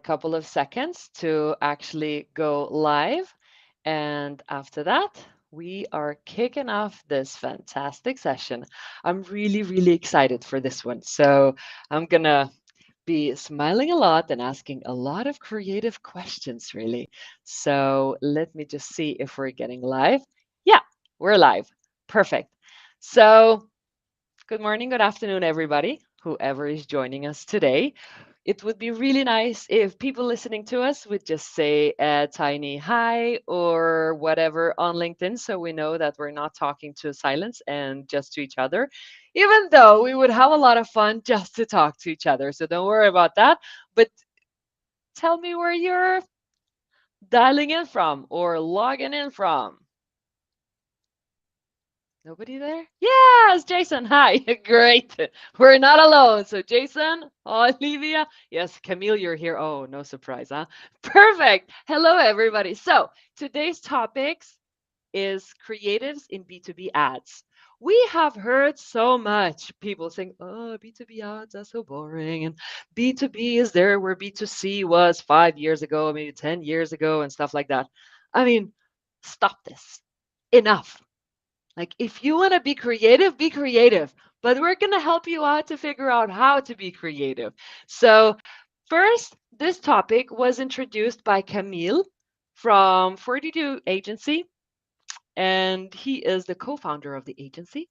couple of seconds to actually go live. And after that, we are kicking off this fantastic session. I'm really, really excited for this one. So I'm going to be smiling a lot and asking a lot of creative questions, really. So let me just see if we're getting live. Yeah, we're live. Perfect. So, good morning, good afternoon, everybody, whoever is joining us today. It would be really nice if people listening to us would just say a tiny hi or whatever on LinkedIn so we know that we're not talking to silence and just to each other, even though we would have a lot of fun just to talk to each other. So don't worry about that. But tell me where you're dialing in from or logging in from. Nobody there? Yes, Jason. Hi. Great. We're not alone. So, Jason, Olivia. Yes, Camille, you're here. Oh, no surprise, huh? Perfect. Hello, everybody. So, today's topics is creatives in B2B ads. We have heard so much people saying, oh, B2B ads are so boring. And B2B is there where B2C was 5 years ago, maybe 10 years ago, and stuff like that. I mean, stop this. Enough. Like, if you want to be creative, be creative. But we're going to help you out to figure out how to be creative. So, first, this topic was introduced by Kamil from 42 Agency, and he is the co founder of the agency.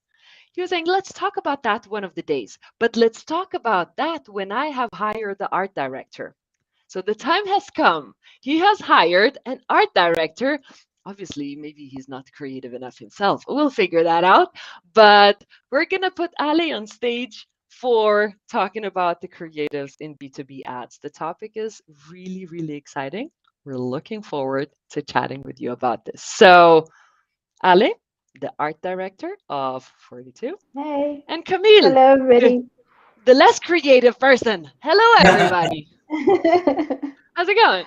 He was saying, let's talk about that one of the days. But let's talk about that when I have hired the art director. So the time has come. He has hired an art director. Obviously, maybe he's not creative enough himself. We'll figure that out. But we're going to put Ali on stage for talking about the creatives in B2B ads. The topic is really, really exciting. We're looking forward to chatting with you about this. So, Ali, the art director of 42, Hey, and Camille, hello the, everybody. the less creative person. Hello, everybody. How's it going?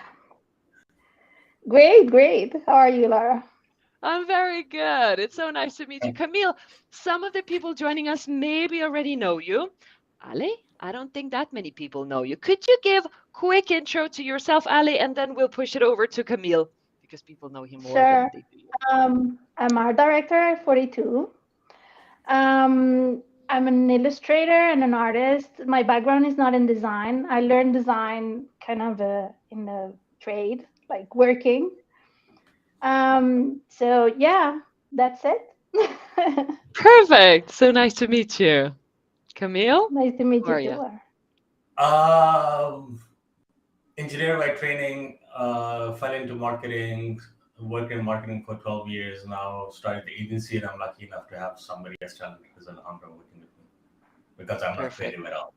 Great, great. How are you, Laura? I'm very good. It's so nice to meet you. Camille, some of the people joining us maybe already know you. Ali, I don't think that many people know you. Could you give quick intro to yourself, Ali, and then we'll push it over to Camille because people know him more Sure. than they do you. I'm art director at 42. I'm an illustrator and an artist. My background is not in design. I learned design kind of in the trade, like working. So yeah, that's it. Perfect. So nice to meet you. Camille, Nice to meet who you are too, you? Laura. Um, Engineer by training, fell into marketing, worked in marketing for 12 years now, started the agency, and I'm lucky enough to have somebody as talented as Alejandra working with me because I'm not Perfect. creative at all.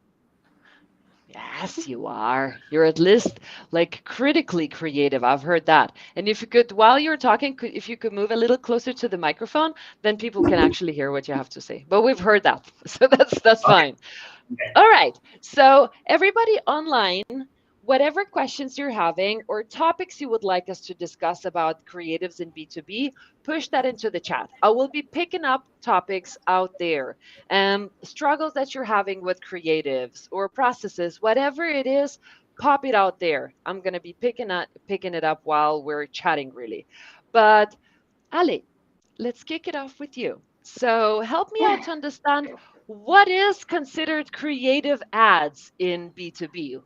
Yes, you are. You're at least like critically creative. I've heard that. And if you could, while you're talking, if you could move a little closer to the microphone, then people can actually hear what you have to say. But we've heard that, so that's Okay. fine. All right. So, everybody online, whatever questions you're having or topics you would like us to discuss about creatives in B2B, push that into the chat. I will be picking up topics out there. Struggles that you're having with creatives or processes, whatever it is, pop it out there. I'm going to be picking it up while we're chatting, really. But, Ali, let's kick it off with you. So, help me out to understand what is considered creative ads in B2B.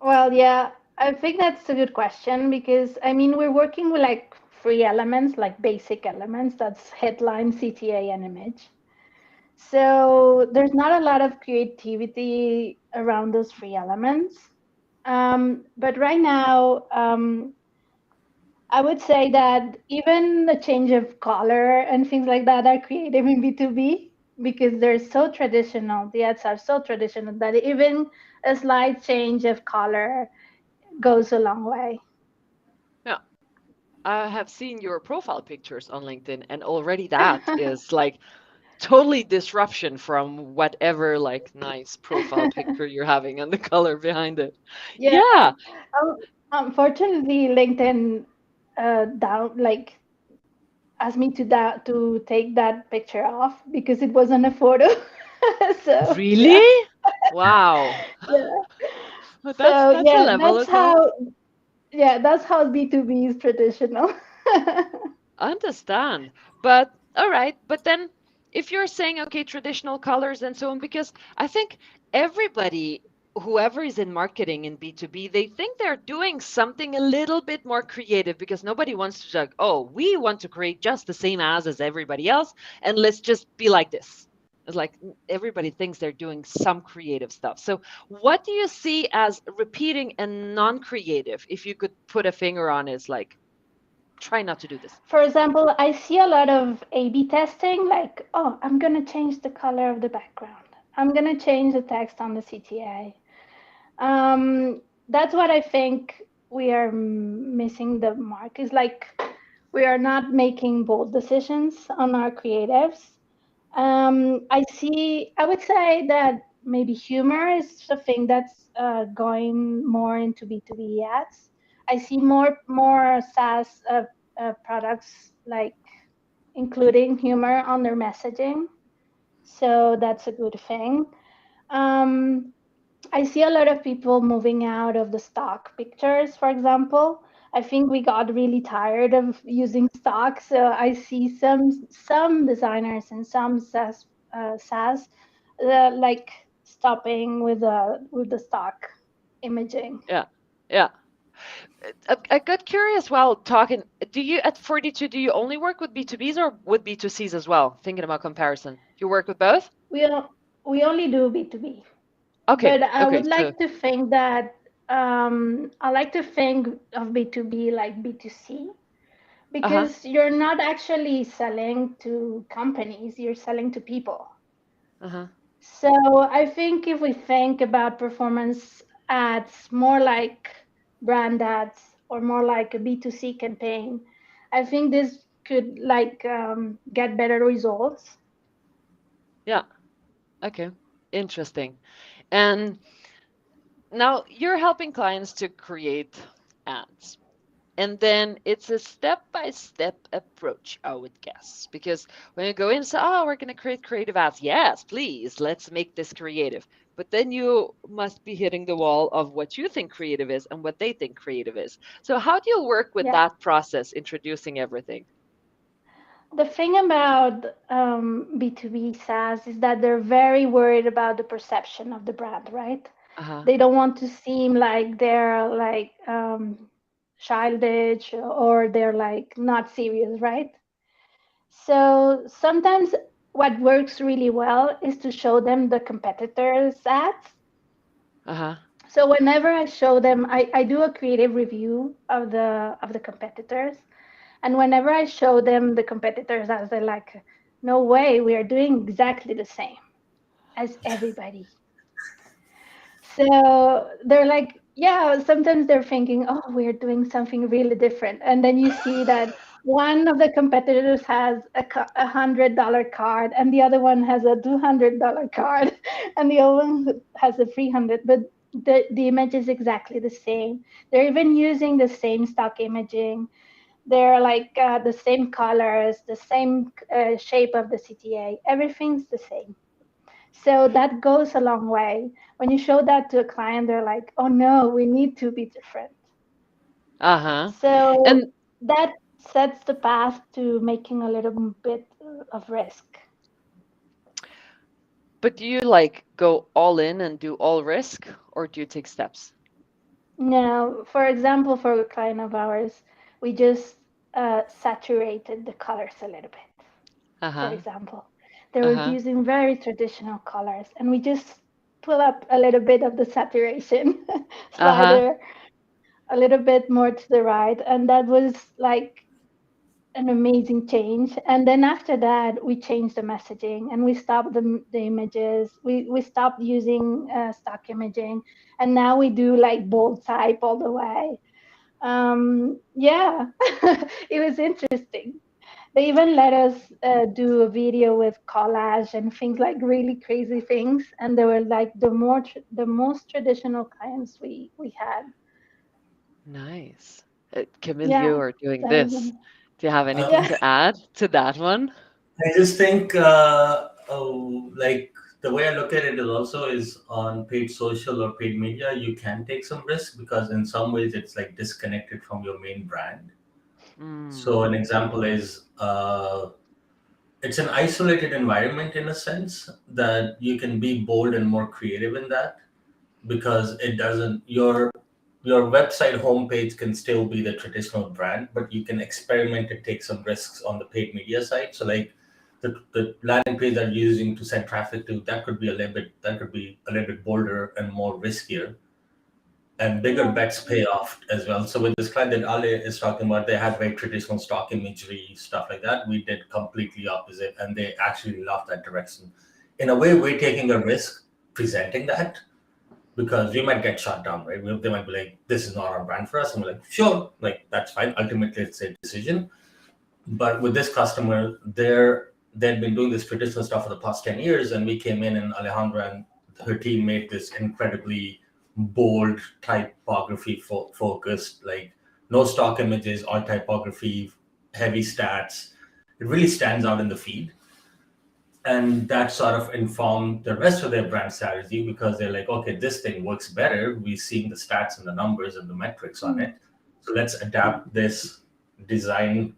Well, yeah, I think that's a good question because I mean we're working with like free elements, like basic elements. That's headline, CTA, and image. So there's not a lot of creativity around those free elements. But right now, I would say that even the change of color and things like that are creative in B2B because they're so traditional. The ads are so traditional that even a slight change of color goes a long way. Yeah, I have seen your profile pictures on LinkedIn, and already that is like totally disruption from whatever like nice profile picture you're having and the color behind it. Yeah. Yeah, Unfortunately, LinkedIn down like asked me to take that picture off because it wasn't a photo. So yeah, really? Wow. yeah. But So that's a yeah, level, okay. that's how B2B is traditional. Understand. But all right, but then if you're saying okay, traditional colors and so on, because I think everybody, whoever is in marketing in B2B, they think they're doing something a little bit more creative because nobody wants to like, oh, we want to create just the same as everybody else, and let's just be like this. It's like everybody thinks they're doing some creative stuff. So what do you see as repeating and non-creative? If you could put a finger on it, like try not to do this. For example, I see a lot of A/B testing, like, oh, I'm gonna change the color of the background. I'm gonna change the text on the CTA. That's what I think we are missing the mark. Is like we are not making bold decisions on our creatives. I would say that maybe humor is a thing that's going more into B2B ads. I see more SaaS products like including humor on their messaging. So that's a good thing. Um, I see a lot of people moving out of the stock pictures, for example. I think we got really tired of using stock, so I see some designers and some SaaS like stopping with the stock imaging. Yeah. Yeah. I got curious while talking. Do you at 42, do you only work with B2Bs or with B2Cs as well? Thinking about comparison. You work with both? We we only do B2B, Okay. but I Okay. would So, like to think that I like to think of B2B like B2C uh-huh. because you're not actually selling to companies, you're selling to people. Uh-huh. So I think if we think about performance ads more like brand ads or more like a B2C campaign, I think this could like get better results. Yeah. Okay. Interesting. And now you're helping clients to create ads. And then it's a step-by-step approach, I would guess. Because when you go in and say, oh, we're going to create creative ads. Yes, please, let's make this creative. But then you must be hitting the wall of what you think creative is and what they think creative is. So how do you work with Yeah. that process, introducing everything? The thing about B2B SaaS is that they're very worried about the perception of the brand, right? Uh-huh. They don't want to seem like they're like childish or they're like not serious, right? So sometimes what works really well is to show them the competitors' ads. Uh-huh. So whenever I show them, I do a creative review of the competitors. And whenever I show them the competitors ads, they're like, no way, we are doing exactly the same as everybody. So they're like, yeah, sometimes they're thinking, oh, we're doing something really different. And then you see that one of the competitors has $100 card and the other one has a $200 card and the other one has a 300, but the image is exactly the same. They're even using the same stock imaging. They're like the same colors, the same shape of the CTA. Everything's the same. So that goes a long way. When you show that to a client, they're like, oh no, we need to be different. Uh-huh. So And that sets the path to making a little bit of risk. but do you like go all in and do all risk, or do you take steps? Now, for example, for a client of ours, we just saturated the colors a little bit. For Uh-huh. example, they were Uh-huh. using very traditional colors, and we just pull up a little bit of the saturation Uh-huh. slider a little bit more to the right, and that was like an amazing change. And then after that, we changed the messaging and we stopped the images. We stopped using stock imaging, and now we do like bold type all the way. Yeah, it was interesting. They even let us do a video with collage and things like really crazy things, and they were like the most traditional clients we had. Nice. Camille, you Yeah, are doing that this. was Do you have anything yeah. Um, to add to that one? I just think like the way I look at it is also is on paid social or paid media, you can take some risk because in some ways it's like disconnected from your main brand. So an example is it's an isolated environment in a sense that you can be bold and more creative in that because it doesn't your website homepage can still be the traditional brand, but you can experiment and take some risks on the paid media side. So like the landing page that you're using to send traffic to, that could be a little bit bolder and more riskier, and bigger bets pay off as well. So with this client that Ale is talking about, they had very traditional stock imagery, stuff like that. We did completely opposite, and they actually loved that direction. In a way, we're taking a risk presenting that because we might get shut down, right? They might be like, this is not our brand for us. And we're like, sure, like that's fine. Ultimately, it's a decision. But with this customer, they'd been doing this traditional stuff for the past 10 years. And we came in and Alejandra and her team made this incredibly bold typography focused, like no stock images, all typography, heavy stats. It really stands out in the feed. And that sort of informed the rest of their brand strategy because they're like, okay, this thing works better. We're seeing the stats and the numbers and the metrics on it. So let's adapt this design,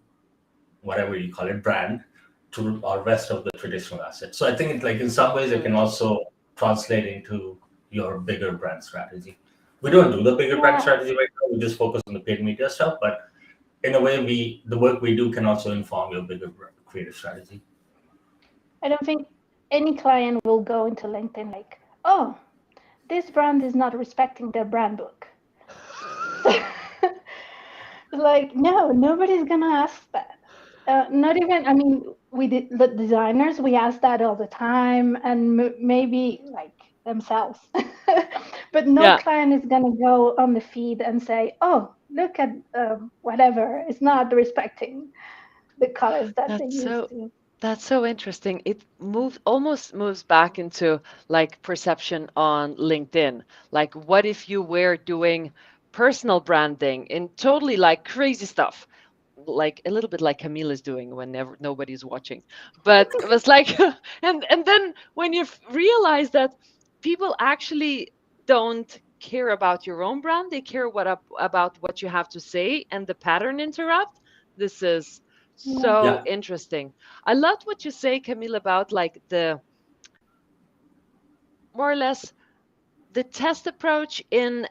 whatever you call it, brand to our rest of the traditional assets. So I think it's like in some ways it can also translate into your bigger brand strategy. We don't do the bigger brand strategy right now. We just focus on the paid media stuff. But in a way, the work we do can also inform your bigger creative strategy. I don't think any client will go into LinkedIn like, oh, this brand is not respecting their brand book. Like, no, nobody's going to ask that. Not even, I mean, the designers, we ask that all the time and maybe like themselves. But no client is going to go on the feed and say, oh, look at whatever. It's not respecting the colors that they used to. That's so interesting. It almost moves back into like perception on LinkedIn. Like, what if you were doing personal branding and totally like crazy stuff, like a little bit like Kamil is doing whenever nobody's watching. But it was like, and then when you realize that people actually don't care about your own brand, they care about what you have to say and the pattern interrupt. This is so interesting. I loved what you say, Camille, about like the more or less the test approach in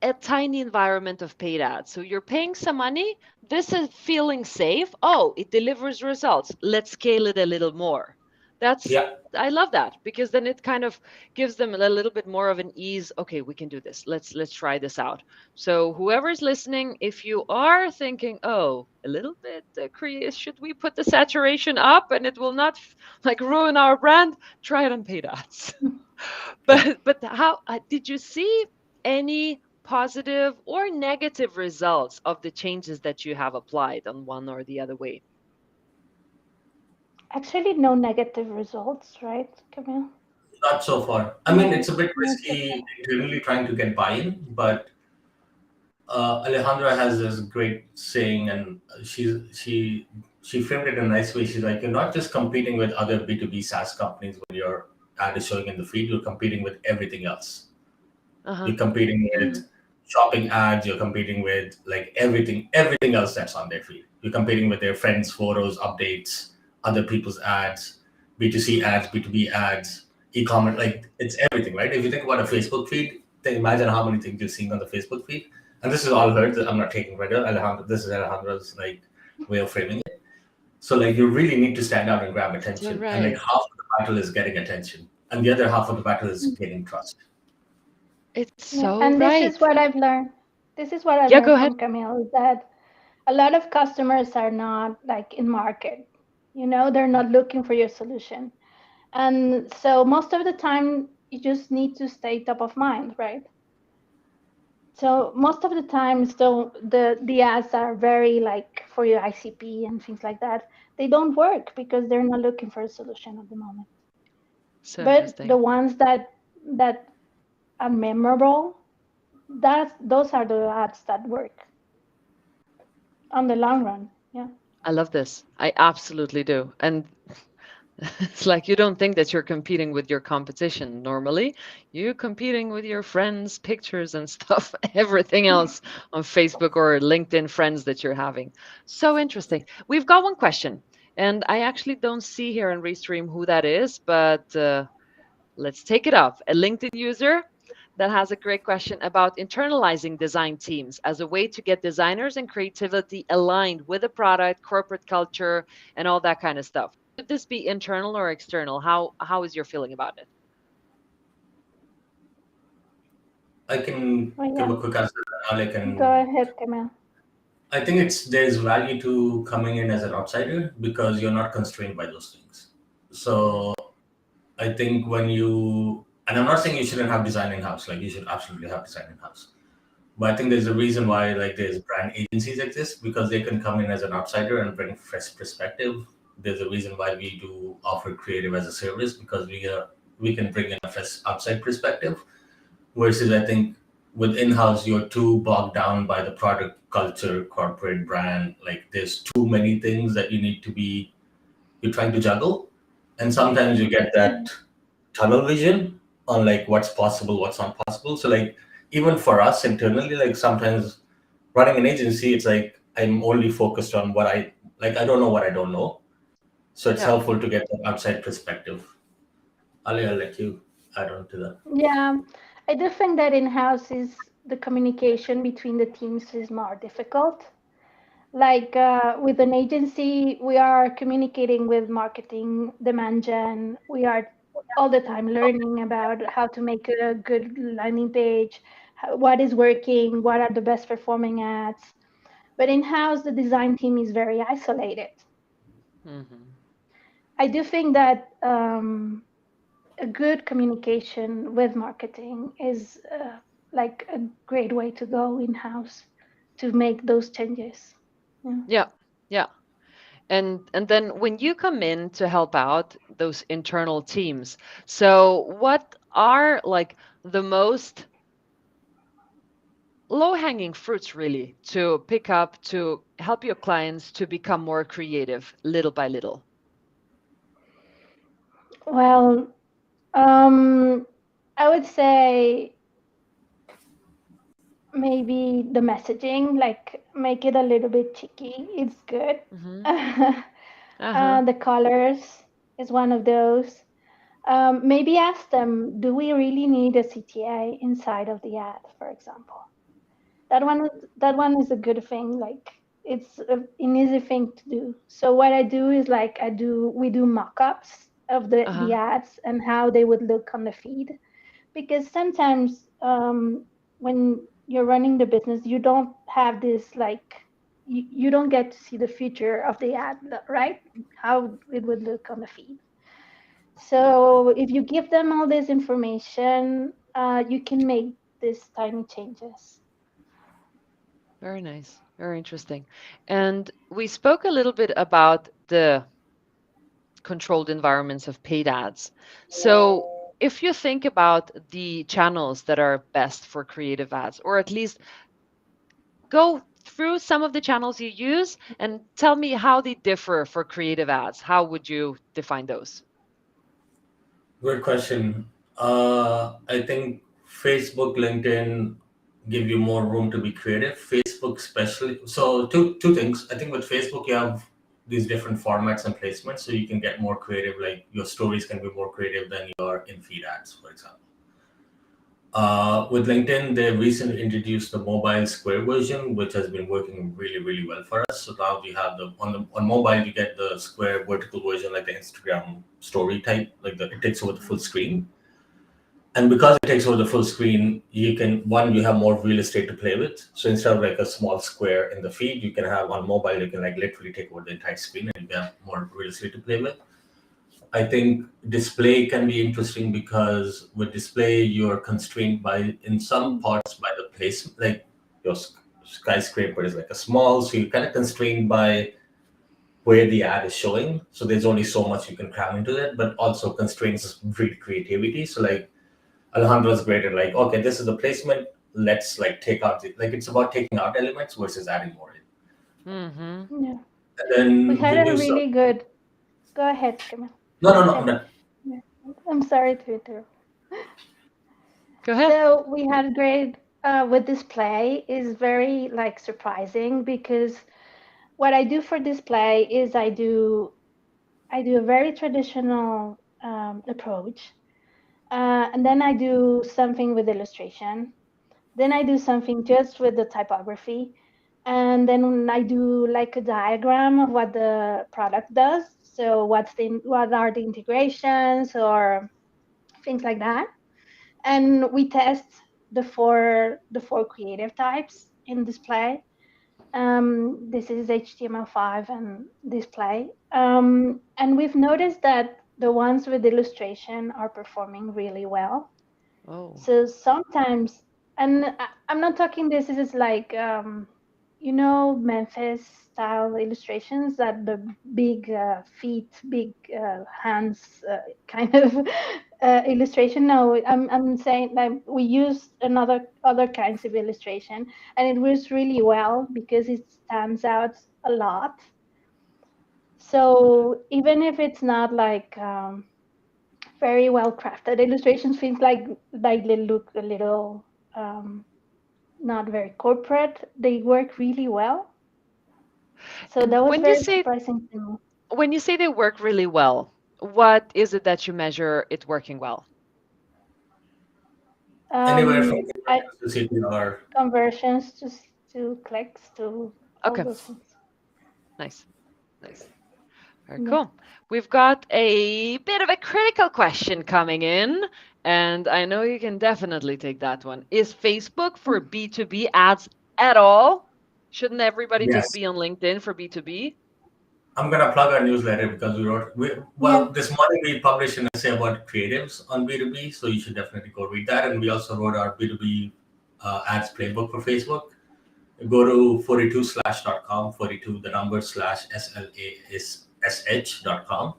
a tiny environment of paid ads. So you're paying some money. This is feeling safe. Oh, it delivers results. Let's scale it a little more. I love that because then it kind of gives them a little bit more of an ease. Okay, we can do this. Let's try this out. So whoever's listening, if you are thinking, oh, a little bit should we put the saturation up and it will not like ruin our brand? Try it on paid ads. But how did you see any positive or negative results of the changes that you have applied on one or the other way? Actually, no negative results, right, Kamil? Not so far. I mean, it's a bit risky internally trying to get buy-in, but Alejandra has this great saying, and she framed it in a nice way. She's like, you're not just competing with other B2B SaaS companies when your ad is showing in the feed, you're competing with everything else. You're competing with shopping ads, you're competing with like everything else that's on their feed. You're competing with their friends' photos, updates, other people's ads, B2C ads, B2B ads, e-commerce, like it's everything, right? If you think about a Facebook feed, then imagine how many things you're seeing on the Facebook feed. And this is all hers. I'm not taking credit. This is Alejandra's like way of framing it. So like you really need to stand out and grab attention. And like half of the battle is getting attention, and the other half of the battle is getting trust. It's so and right. This is what I've learned. This is what I've learned from Kamil, is that a lot of customers are not like in market. You know, they're not looking for your solution. And so most of the time you just need to stay top of mind, right? So most of the time, so the ads are very like for your ICP and things like that. They don't work because they're not looking for a solution at the moment. So but the ones that are memorable, those are the ads that work on the long run. Yeah. I love this. I absolutely do. And It's like you don't think that you're competing with your competition normally. You're competing with your friends, pictures and stuff, everything else on Facebook or LinkedIn friends that you're having. So interesting. We've got one question, and I actually don't see here in Restream who that is, but let's take it up. A LinkedIn user that has a great question about internalizing design teams as a way to get designers and creativity aligned with the product, corporate culture, and all that kind of stuff. Should this be internal or external? How is your feeling about it? I can Oh, give yeah. a quick answer. I Go can. ahead, Kamil. I think there's value to coming in as an outsider because you're not constrained by those things. So I think when you, and I'm not saying you shouldn't have design in house. Like you should absolutely have design in house. But I think there's a reason why like there's brand agencies exist because they can come in as an outsider and bring fresh perspective. There's a reason why we do offer creative as a service because we can bring in a fresh outside perspective. Versus I think with in-house you're too bogged down by the product culture, corporate brand. Like there's too many things that you're trying to juggle. And sometimes you get that tunnel vision on like what's possible, what's not possible. So like even for us internally, like sometimes running an agency, it's like I'm only focused on what I like. I don't know what I don't know. So it's Yeah. helpful to get an outside perspective. Ali, I'll let you add on to that. Yeah, I do think that in-house is the communication between the teams is more difficult. Like with an agency, we are communicating with marketing, demand gen. We are all the time learning about how to make a good landing page, what is working, what are the best performing ads. But in-house, the design team is very isolated. Hmm. I do think that a good communication with marketing is like a great way to go in-house to make those changes. Yeah. Yeah. Yeah. And then when you come in to help out those internal teams, so what are like the most low hanging fruits really to pick up to help your clients to become more creative little by little? Well, I would say maybe the messaging, like make it a little bit cheeky. It's good. Hmm. Uh-huh. The colors is one of those. Maybe ask them, do we really need a CTA inside of the ad, for example? That one is a good thing. Like it's an easy thing to do. So what I do is like we do mock-ups of the Uh-huh. ads and how they would look on the feed, because sometimes when you're running the business, you don't have this like you don't get to see the future of the ad, right? How it would look on the feed. So if you give them all this information, you can make these tiny changes. Very nice. Very interesting. And we spoke a little bit about the controlled environments of paid ads. So if you think about the channels that are best for creative ads, or at least go through some of the channels you use and tell me how they differ for creative ads. How would you define those? Good question. I think Facebook, LinkedIn give you more room to be creative. Facebook, especially. So two things. I think with Facebook, you have these different formats and placements, so you can get more creative. Like your stories can be more creative than your in-feed ads, for example. With LinkedIn, they recently introduced the mobile square version, which has been working really, really well for us. So now we have on mobile, you get the square vertical version, like the Instagram story type, it takes over the full screen. And because it takes over the full screen, you have more real estate to play with. So instead of like a small square in the feed, you can have on mobile, you can like literally take over the entire screen and you have more real estate to play with. I think display can be interesting because with display, you're constrained in some parts by the place. Like your skyscraper is like a small, so you're kind of constrained by where the ad is showing. So there's only so much you can cram into it, but also constraints breed creativity. So like Alejandra's great at like, okay, this is the placement. Let's like take out it's about taking out elements versus adding more in. Mm-hmm. Yeah, And we then had the a new stuff. really good. Go ahead, Kamil. No, no, no. I'm And done. yeah, I'm sorry to interrupt. Go ahead. So we had great with display is very like surprising because what I do for display is I do a very traditional approach, and then I do something with illustration. Then I do something just with the typography, and then I do like a diagram of what the product does. So what are the integrations or things like that, and we test the four creative types in display. This is HTML5 and display. And we've noticed that the ones with illustration are performing really well. Oh. So sometimes, and I'm not talking, this is like, Memphis style illustrations that the big feet, big hands kind of illustration. No, I'm saying that we used other kinds of illustration, and it was really well because it stands out a lot. So even if it's not like very well crafted illustrations, things like they look a little not very corporate, they work really well. So And that was very surprising to me. when you say they work really well, what is it that you measure it working well? Anywhere from I conversions to CTR. conversions to clicks to all Okay, those things. nice, nice. Very Yeah. cool. We've got a bit of a critical question coming in, and I know you can definitely take that one. Is Facebook for B2B ads at all? Shouldn't everybody just Yes. be on LinkedIn for B2B? I'm gonna plug our newsletter because Yeah. this morning we published an essay about creatives on B2B, so you should definitely go read that. And we also wrote our B2B ads playbook for Facebook. Go to 42slash.com, 42 the number slash slash.com.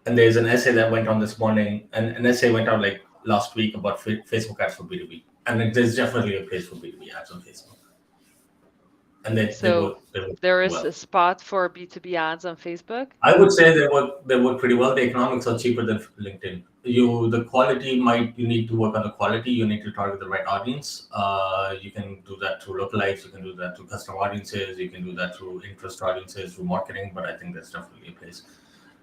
And there's an essay that went on this morning, and an essay went out like last week about Facebook ads for B2B. And there's definitely a place for B2B ads on Facebook. And So they work there is well. a spot for B2B ads on Facebook? I would say they work pretty well. The economics are cheaper than LinkedIn. The quality you need to work on the quality. You need to target the right audience. You can do that through lookalikes. You can do that through custom audiences. You can do that through interest audiences, through marketing. But I think that's definitely a place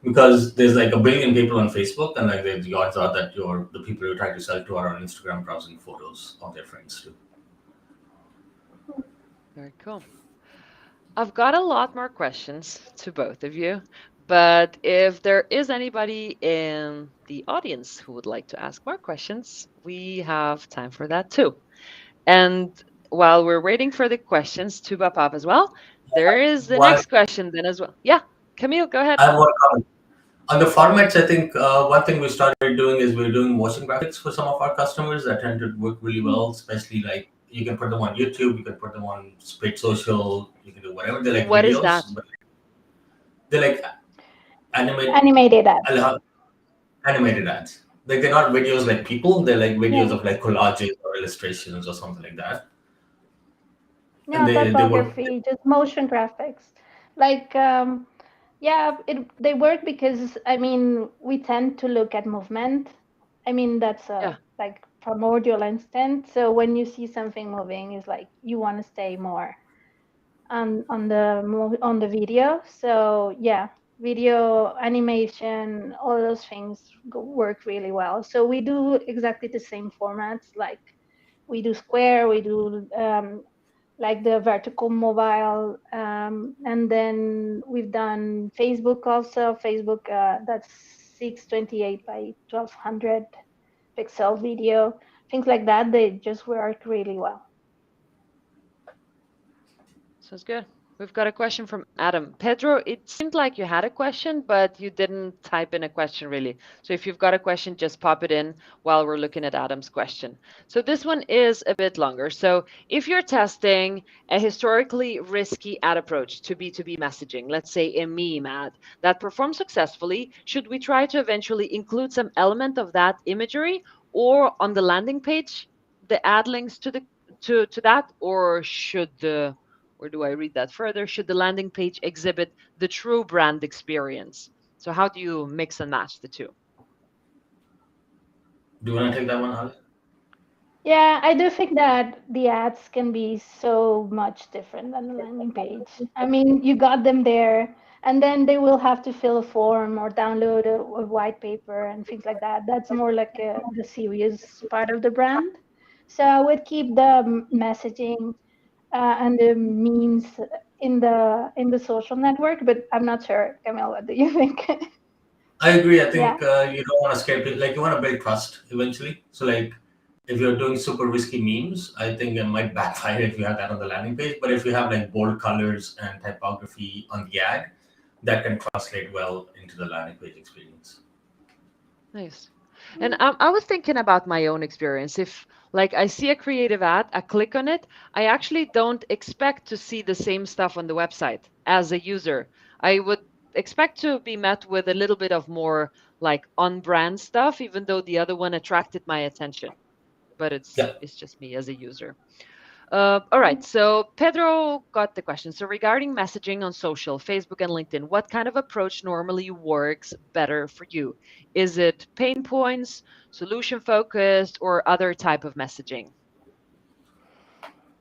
because there's like a billion people on Facebook, and like the odds are that the people you're trying to sell to are on Instagram browsing photos of their friends too. Very cool. I've got a lot more questions to both of you, but if there is anybody in the audience who would like to ask more questions, we have time for that too. And while we're waiting for the questions to pop up as well, there is the One, next question then as well. Yeah, Camille, go ahead. I have one comment. On the formats, I think one thing we started doing is we're doing motion graphics for some of our customers that tend to work really well, especially like you can put them on YouTube, you can put them on Split Social, you can do whatever. They're like What is that? videos, but they're like animate, Animated ads. animated ads. Like they're not videos like people, they're like videos Yeah. of like collages or illustrations or something like that. And Yeah, they work. typography, just motion graphics. Like, yeah, they work because I mean we tend to look at movement. I mean that's Yeah. a like primordial instinct. So when you see something moving, it's like you want to stay more on the video. So yeah, video animation, all those things work really well. So we do exactly the same formats. Like we do Square, we do like the vertical mobile, and then we've done Facebook also. Facebook that's 628 by 1200 pixel video, things like that. They just work really well. Sounds good. We've got a question from Adam. Pedro, it seemed like you had a question, but you didn't type in a question really. So if you've got a question, just pop it in while we're looking at Adam's question. So this one is a bit longer. So if you're testing a historically risky ad approach to B2B messaging, let's say a meme ad that performs successfully, should we try to eventually include some element of that imagery or on the landing page, the ad links to that, or should the or do I read that further? Should the landing page exhibit the true brand experience? So how do you mix and match the two? Do you want to take that one, Ali? Yeah, I do think that the ads can be so much different than the landing page. I mean, you got them there, and then they will have to fill a form or download a white paper and things like that. That's more like the serious part of the brand. So I would keep the messaging and the memes in the social network, but I'm not sure, Camille, what do you think? I agree. I Yeah. think you don't want to scare people. Like you want to build trust eventually. So like if you're doing super risky memes, I think it might backfire if you have that on the landing page. But if you have like bold colors and typography on the ad, that can translate well into the landing page experience. Nice. And I was thinking about my own experience. If like I see a creative ad, I click on it, I actually don't expect to see the same stuff on the website as a user. I would expect to be met with a little bit of more like on-brand stuff, even though the other one attracted my attention. But Yeah. it's just me as a user. All right, so Pedro got the question. So regarding messaging on social, Facebook and LinkedIn, what kind of approach normally works better for you? Is it pain points, solution focused, or other type of messaging?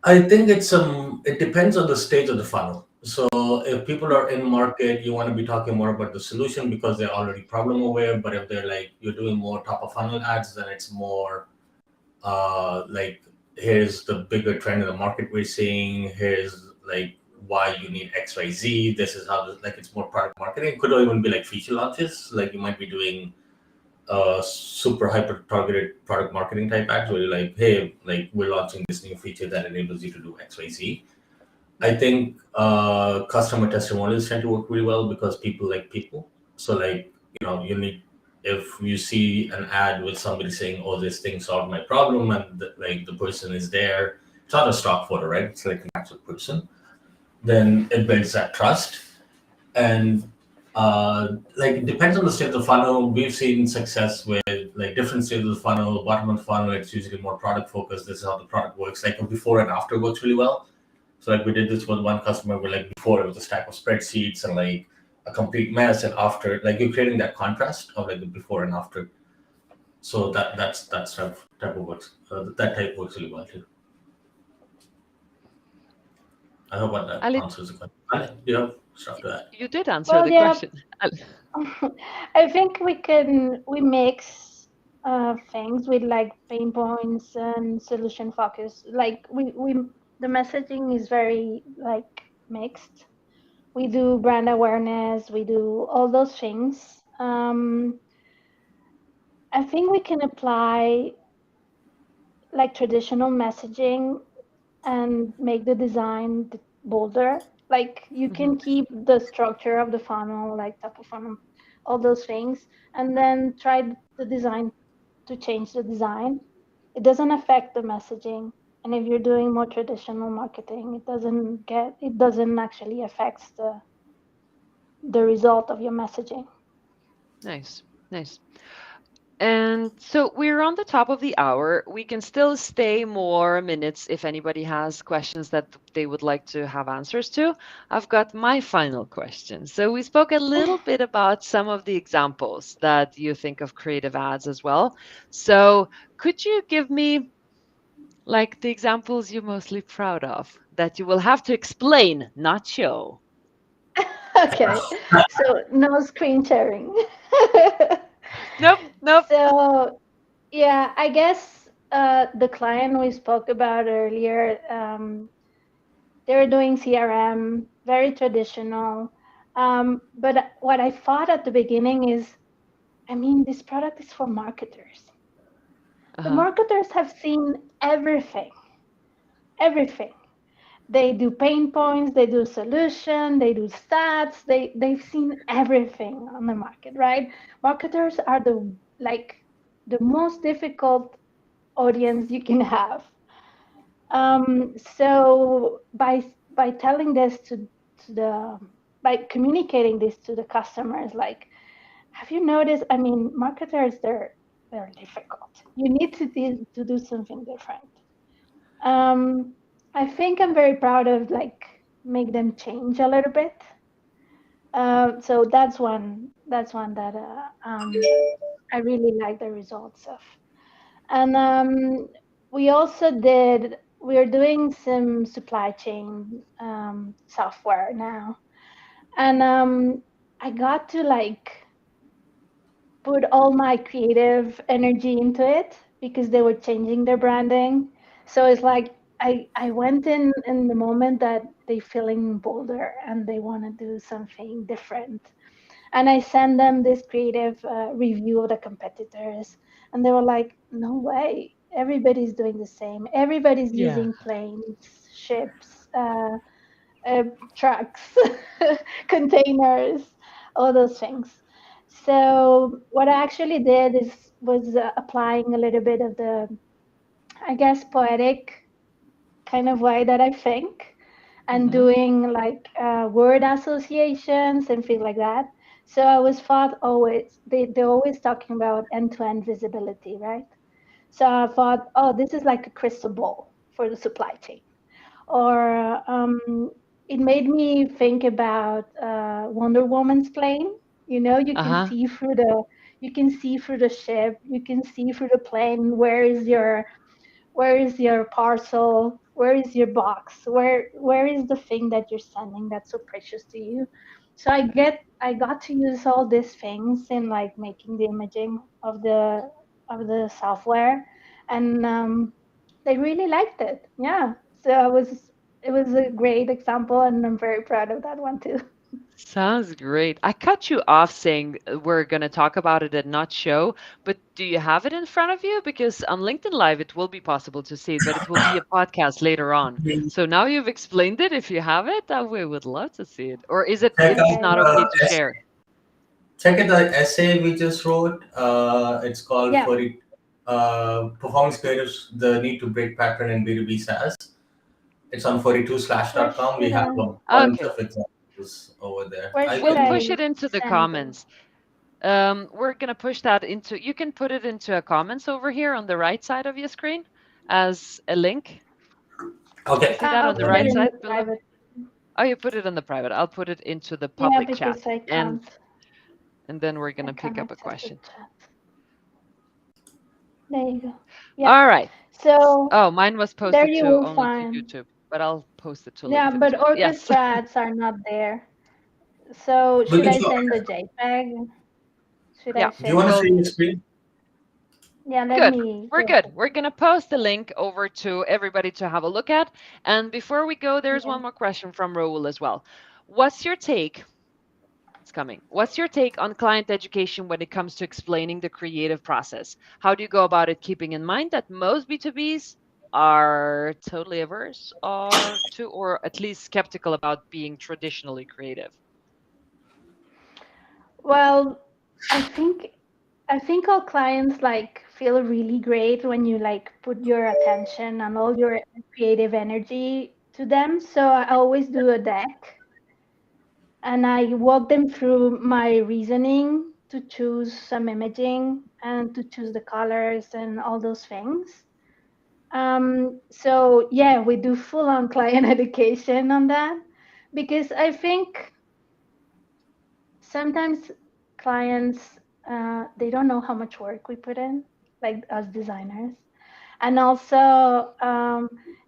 I think it depends on the stage of the funnel. So if people are in market, you want to be talking more about the solution because they're already problem aware. But if they're like you're doing more top of funnel ads, then it's more like here's the bigger trend in the market we're seeing. Here's like why you need XYZ. This is how like it's more product marketing. It could even be like feature launches. Like you might be doing super hyper targeted product marketing type ads where you're like, hey, like we're launching this new feature that enables you to do XYZ. I think customer testimonials tend to work really well because people like people. So like, you need if you see an ad with somebody saying, "Oh, this thing solved my problem," and like the person is there, it's not a stock photo, right? It's like an actual person. Then it builds that trust, and like it depends on the state of the funnel. We've seen success with like different stages of the funnel. Bottom of the funnel, it's usually more product focused. This is how the product works. Like a before and after works really well. So like we did this with one customer where like before it was a stack of spreadsheets and like a complete mess, and after like you're creating that contrast of like the before and after. So that's type of works. That type works really well too. I hope that Ali, answers the question. Ali, do you have stuff to add? you did answer Well, the yeah, question. I think we mix things with like pain points and solution focus. Like we the messaging is very like mixed. We do brand awareness, we do all those things. I think we can apply like traditional messaging and make the design bolder. Like you can keep the structure of the funnel, like top of funnel, all those things, and then try the design to change the design. It doesn't affect the messaging. And if you're doing more traditional marketing, it doesn't actually affect the result of your messaging. Nice, nice. And so we're on the top of the hour. We can still stay more minutes if anybody has questions that they would like to have answers to. I've got my final question. So we spoke a little bit about some of the examples that you think of creative ads as well. So could you give me like the examples you're mostly proud of that you will have to explain, not show? Okay, so no screen sharing. Nope, nope. So yeah, I guess the client we spoke about earlier, they're doing CRM, very traditional. But what I thought at the beginning is, I mean, this product is for marketers. The Uh-huh. marketers have seen everything, everything. They do pain points, they do solution, they do stats, they've seen everything on the market, right? Marketers are the most difficult audience you can have. So by telling this to the by communicating this to the customers, like, have you noticed? I mean, marketers they're difficult. You need to do something different. I think I'm very proud of like make them change a little bit. So that's one. That's one that I really like the results of. And we also did. We're doing some supply chain software now, and I got to like put all my creative energy into it because they were changing their branding. So it's like I went in the moment that they feeling bolder and they want to do something different. And I sent them this creative review of the competitors, and they were like, "No way! Everybody's doing the same. Everybody's Yeah. using planes, ships, uh, trucks, containers, all those things." So what I actually did was applying a little bit of the, I guess, poetic kind of way that I think, and Mm-hmm. doing like word associations and things like that. So I was thought always they're always talking about end-to-end visibility, right? So I thought, oh, this is like a crystal ball for the supply chain. Or it made me think about Wonder Woman's plane. You know, Uh-huh. you can see through the ship, you can see through the plane. Where is your parcel? Where is your box? Where is the thing that you're sending that's so precious to you? So I got to use all these things in like making the imaging of the software, and they really liked it. Yeah. So it was a great example, and I'm very proud of that one too. Sounds great. I cut you off saying we're going to talk about it and not show, but do you have it in front of you? Because on LinkedIn Live, it will be possible to see it, but it will be a podcast later on. So now you've explained it. If you have it, we would love to see it. Or is it, Check it's out not Okay. okay to share? check out the essay we just wrote. It's called Yeah. 40 Performance Creatives, The Need to Break Pattern in B2B SaaS. It's on Where 42slash.com. We should have I? a bunch Okay. of examples over there. Where I should We'll can push I it into the send them? comments. We're gonna push that into, you can put it into a comments over here on the right side of your screen as a link. You Okay. see that I'll on the put it right in the side below? private. Oh, you put it in the private. I'll put it into the Yeah, public chat. because I And can't. and then we're I gonna pick can't up a access the question. chat. There you go. Yeah. All right. So Oh, mine was there posted you to will only to find. YouTube, but I'll post it to Yeah, LinkedIn as but well. Yes. orchestra ads are not there. So We should can I show. send the JPEG? Should I Yeah. Do you share want to the share Well, your JPEG? screen? Yeah, let good. me We're go good. ahead. We're gonna post the link over to everybody to have a look at. And before we go, there's Yeah. one more question from Raul as well. What's your take? It's coming. What's your take on client education when it comes to explaining the creative process? How do you go about it, keeping in mind that most B2Bs are totally averse or to, or at least skeptical about being traditionally creative? Well, I think I think all clients like feel really great when you like put your attention and all your creative energy to them. So I always do a deck, and I walk them through my reasoning to choose some imaging and to choose the colors and all those things. So yeah, we do full on client education on that, because I think sometimes clients they don't know how much work we put in, like us designers, and also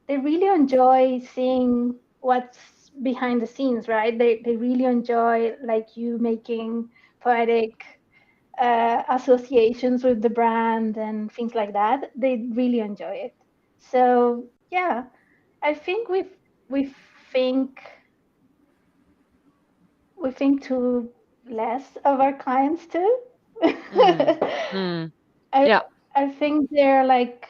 they really enjoy seeing what's behind the scenes, right? They really enjoy like you making poetic associations with the brand and things like that. They really enjoy it. So yeah, I think we think we think too less of our clients too. Mm, mm, I yeah, I think they're like,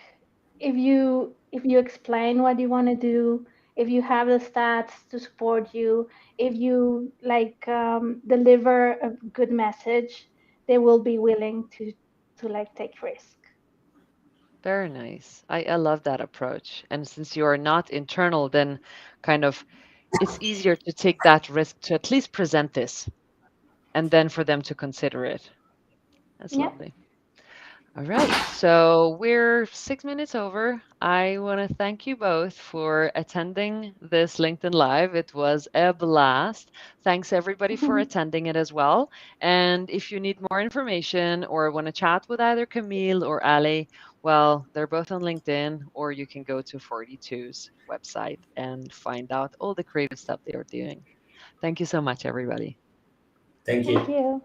if you explain what you want to do, if you have the stats to support you, if you like deliver a good message, they will be willing to like take risk. very nice. I love that approach. And since you are not internal, then kind of it's easier to take that risk to at least present this and then for them to consider it. That's Yeah. lovely. All right, so we're 6 minutes over. I want to thank you both for attending this LinkedIn Live. It was a blast. Thanks everybody for attending it as well. And if you need more information or want to chat with either Camille or Ali, well, they're both on LinkedIn, or you can go to 42's website and find out all the creative stuff they are doing. Thank you so much, everybody. Thank Thank you. you.